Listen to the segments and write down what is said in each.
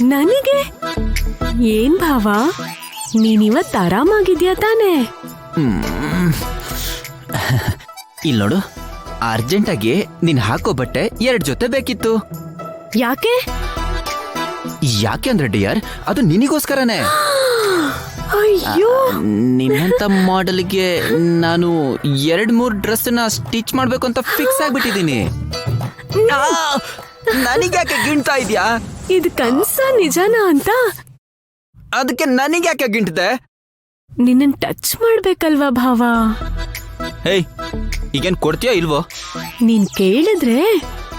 ನನಗೆ ಏನ್ ಭಾವ, ನೀನಿವತ್ ಆರಾಮಾಗಿದ್ಯಾ ತಾನೆ? ಇಲ್ಲಿ ನೋಡು, ಅರ್ಜೆಂಟಾಗಿ ನೀನ್ ಹಾಕೋ ಬಟ್ಟೆ 2 ಜೊತೆ ಬೇಕಿತ್ತು. ಯಾಕೆ? ಯಾಕೆ ಅಂದ್ರೆ ಡಿಯರ್, ಅದು ನಿನಿಗೋಸ್ಕರನೇ. ಅಯ್ಯೋ, ನಿನ್ನಂತ ಮಾಡೆಲ್ಗೆ ನಾನು 2-3 ಡ್ರೆಸ್ನ ಸ್ಟಿಚ್ ಮಾಡ್ಬೇಕು ಅಂತ ಫಿಕ್ಸ್ ಆಗ್ಬಿಟ್ಟಿದೀನಿ. ನನಗ್ಯಾಕೆ ಗಿಣ್ತಾ ಇದ್ಯಾ? ಇದು ಕನ್ಸ ನಿಜಾನ ಅಂತ? ಅದಕ್ಕೆ ನನಗ್ಯಾಕೆ ಗಿಂಟದೆ? ನಿನ್ನ ಟಚ್ ಮಾಡ್ಬೇಕಲ್ವಾ ಭಾವ? ಹೇಯ್, ಈಗೇನ್ ಕೊಡ್ತೀಯೋ ಇಲ್ವೋ? ನೀನ್ ಕೇಳಿದ್ರೆ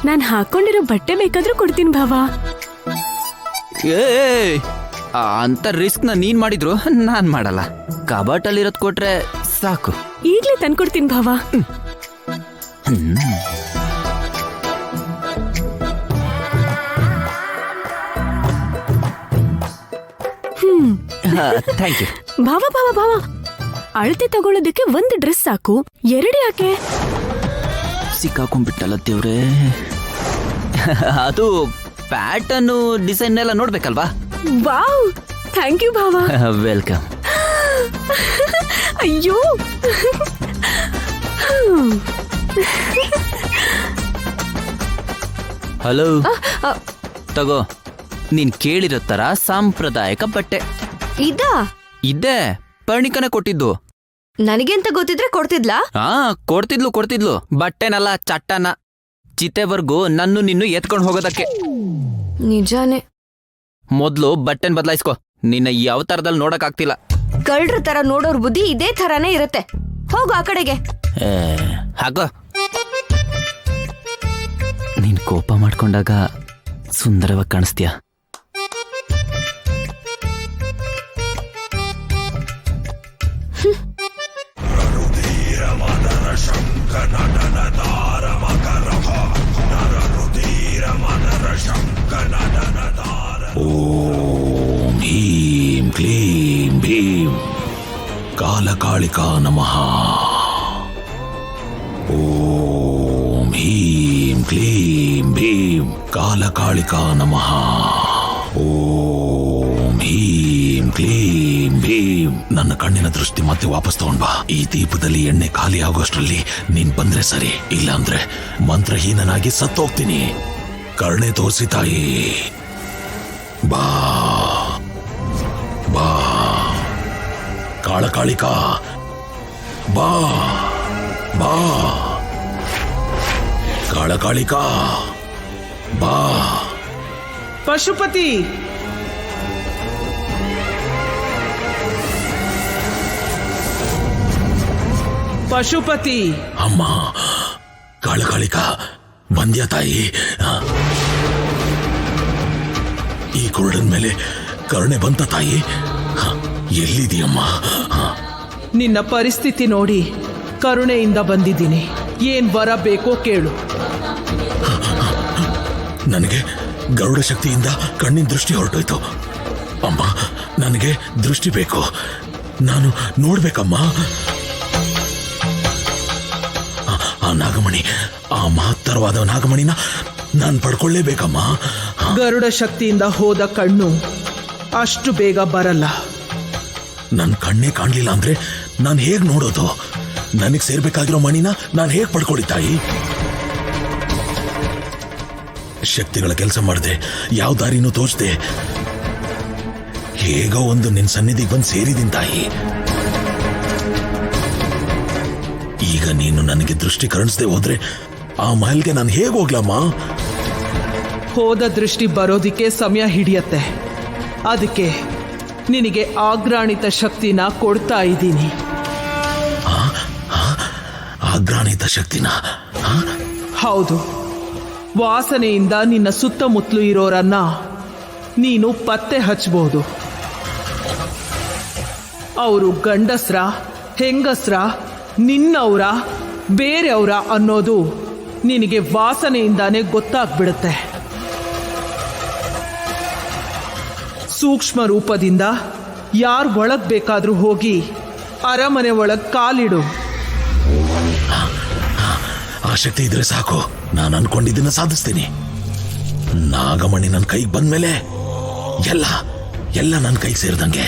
ನಾನ್ ಹಾಕೊಂಡಿರೋ ಬಟ್ಟೆ ಬೇಕಾದ್ರೂ ಕೊಡ್ತೀನಿ ಭಾವ. ಏ, ಅಂತ ರಿಸ್ಕ್ ನೀನ್ ಮಾಡಿದ್ರು ನಾನ್ ಮಾಡಲ್ಲ. ಕಬಾಟಲ್ಲಿರೋದ್ ಕೊಟ್ರೆ ಸಾಕು. ಈಗ್ಲೇ ತಂದ್ಕೊಡ್ತೀನಿ ಭಾವ. Thank you. ಭಾವ ಭಾವ ಭಾವ, ಅಳತೆ ತಗೊಳ್ಳೋದಕ್ಕೆ 1 ಡ್ರೆಸ್ ಸಾಕು, 2 ಯಾಕೆ? ಸಿಕ್ಕಾಕೊಂಡ್ಬಿಟ್ಟಲ್ಲ ದೇವ್ರೆ. ಅದು ಪ್ಯಾಟರ್ನ್ ಡಿಸೈನ್ ಎಲ್ಲ ನೋಡ್ಬೇಕಲ್ವಾ? ವಾವ್, ಥ್ಯಾಂಕ್ ಯು ಭಾವ. ವೆಲ್ಕಮ್. ಅಯ್ಯೋ, ಹಲೋ, ತಗೋ ನೀನ್ ಕೇಳಿರೋ ತರ ಸಾಂಪ್ರದಾಯಿಕ ಬಟ್ಟೆ. ಇದ್ದೆ, ಪರ್ಣಿಕನೇ ಕೊಟ್ಟಿದ್ದು. ನನಗೆಂತ ಗೊತ್ತಿದ್ರೆ ಕೊಡ್ತಿದ್ಲಾ? ಕೊಡ್ತಿದ್ಲು. ಬಟ್ಟೆನಲ್ಲ, ಚಟ್ಟನ. ಚಿತೆವರ್ಗೂ ನನ್ನು ನಿನ್ನು ಎತ್ಕೊಂಡು ಹೋಗೋದಕ್ಕೆ. ನಿಜಾನೇ. ಮೊದ್ಲು ಬಟ್ಟೆನ್ ಬದಲಾಯಿಸ್ಕೊ. ನಿನ್ನ ಯಾವ ತರದಲ್ಲಿ ನೋಡಕ್ ಆಗ್ತಿಲ್ಲ. ಕಳ್ರ ತರ ನೋಡೋರ್ ಬುದ್ಧಿ ಇದೇ ತರಾನೇ ಇರತ್ತೆ. ಹೋಗು ಆ ಕಡೆಗೆ. ಹಾಗೋ. ನೀನ್ ಕೋಪ ಮಾಡ್ಕೊಂಡಾಗ ಸುಂದರವಾಗಿ ಕಾಣಿಸ್ತೀಯ. ಓಂ ಹೀಂ ಕ್ಲೀಂ ಭೀಂ ಕಾಲಕಾಳಿಕಾ ನಮಃ. ಓಂ ಹೀಂ ಕ್ಲೀಂ ಭೀಂ ಕಾಲಕಾಳಿಕಾ ನಮಃ. ಓಂ ಹೀಂ ಕ್ಲೀಂ ಭೀಂ. ನನ್ನ ಕಣ್ಣಿನ ದೃಷ್ಟಿ ಮತ್ತೆ ವಾಪಸ್ ತಗೊಂಡ್ ಬಾ. ಈ ದೀಪದಲ್ಲಿ ಎಣ್ಣೆ ಖಾಲಿ ಆಗೋಷ್ಟ್ರಲ್ಲಿ ನೀನ್ ಬಂದ್ರೆ ಸರಿ, ಇಲ್ಲಾಂದ್ರೆ ಮಂತ್ರಹೀನನಾಗಿ ಸತ್ತೋಗ್ತೀನಿ. ಕರುಣೆ ತೋರಿಸಿ ತಾಯಿ. ಬಾ ಬಾ ಕಾಳಕಾಳಿಕಾ, ಬಾ ಬಾ ಕಾಳಕಾಳಿಕಾ, ಬಾ. ಪಶುಪತಿ, ಪಶುಪತಿ. ಅಮ್ಮ, ಕಾಳಕಾಳಿಕಾ ಬಂದ್ಯಾ ತಾಯಿ? ಈ ಕುರುಡನ್ ಮೇಲೆ ಕರುಣೆ ಬಂತ ತಾಯಿ? ಎಲ್ಲಿದೆಯಮ್ಮ? ನಿನ್ನ ಪರಿಸ್ಥಿತಿ ನೋಡಿ ಕರುಣೆಯಿಂದ ಬಂದಿದ್ದೀನಿ. ಏನ್ ವರ ಬೇಕೋ ಕೇಳು. ನನಗೆ ಗರುಡ ಶಕ್ತಿಯಿಂದ ಕಣ್ಣಿನ ದೃಷ್ಟಿ ಹೊರಟೋಯ್ತು. ಅಮ್ಮ, ನನಗೆ ದೃಷ್ಟಿ ಬೇಕು. ನಾನು ನೋಡ್ಬೇಕಮ್ಮ. ಆ ನಾಗಮಣಿ, ಆ ಮಹತ್ತರವಾದ ನಾಗಮಣಿನ ನಾನು ಪಡ್ಕೊಳ್ಳೇಬೇಕಮ್ಮ. ಗರುಡ ಶಕ್ತಿಯಿಂದ ಹೋದ ಕಣ್ಣು ಅಷ್ಟು ಬೇಗ ಬರಲ್ಲ. ನನ್ನ ಕಣ್ಣೇ ಕಾಣ್ಲಿಲ್ಲ ಅಂದ್ರೆ ನಾನು ಹೇಗ್ ನೋಡೋದು? ನನಗ್ ಸೇರ್ಬೇಕಾಗಿರೋ ಮಣಿನ ನಾನು ಹೇಗ್ ಪಡ್ಕೊಳ್ಳಿ ತಾಯಿ? ಶಕ್ತಿಗಳ ಕೆಲಸ ಮಾಡದೆ, ಯಾವ ದಾರಿನೂ ತೋಚದೆ ಹೇಗೋ ಒಂದು ನಿನ್ ಸನ್ನಿಧಿಗೆ ಬಂದು ಸೇರಿದೀನಿ ತಾಯಿ. ಈಗ ನೀನು ನನಗೆ ದೃಷ್ಟಿ ಕರುಣಿಸದೆ ಹೋದ್ರೆ ಆ ಮಹಲ್ಗೆ ನಾನು ಹೇಗ್ ಹೋಗ್ಲಮ್ಮ? ಹೋದ ದೃಷ್ಟಿ ಬರೋದಿಕ್ಕೆ ಸಮಯ ಹಿಡಿಯತ್ತೆ. ಅದಕ್ಕೆ ನಿನಗೆ ಆಗ್ರಾಣಿತ ಶಕ್ತಿನ ಕೊಡ್ತಾ ಇದ್ದೀನಿ. ಆಗ್ರಾಣಿತ ಶಕ್ತಿನ? ಹೌದು. ವಾಸನೆಯಿಂದ ನಿನ್ನ ಸುತ್ತಮುತ್ತಲು ಇರೋರನ್ನ ನೀನು ಪತ್ತೆ ಹಚ್ಚಬಹುದು. ಅವರು ಗಂಡಸ್ರ, ಹೆಂಗಸ್ರ, ನಿನ್ನವರ, ಬೇರೆಯವರ ಅನ್ನೋದು ನಿನಗೆ ವಾಸನೆಯಿಂದಾನೇ ಗೊತ್ತಾಗ್ಬಿಡುತ್ತೆ. ಸೂಕ್ಷ್ಮ ರೂಪದಿಂದ ಯಾರು ಒಳಗ್ ಬೇಕಾದ್ರೂ ಹೋಗಿ ಅರಮನೆ ಒಳಗ್ ಕಾಲಿಡು. ಆ ಶಕ್ತಿ ಇದ್ರೆ ಸಾಕು, ನಾನು ಅನ್ಕೊಂಡಿದ್ದನ್ನ ಸಾಧಿಸ್ತೀನಿ. ನಾಗಮಣಿ ನನ್ನ ಕೈಗೆ ಬಂದ್ಮೇಲೆ ಎಲ್ಲ ಎಲ್ಲ ನನ್ನ ಕೈ ಸೇರಿದಂಗೆ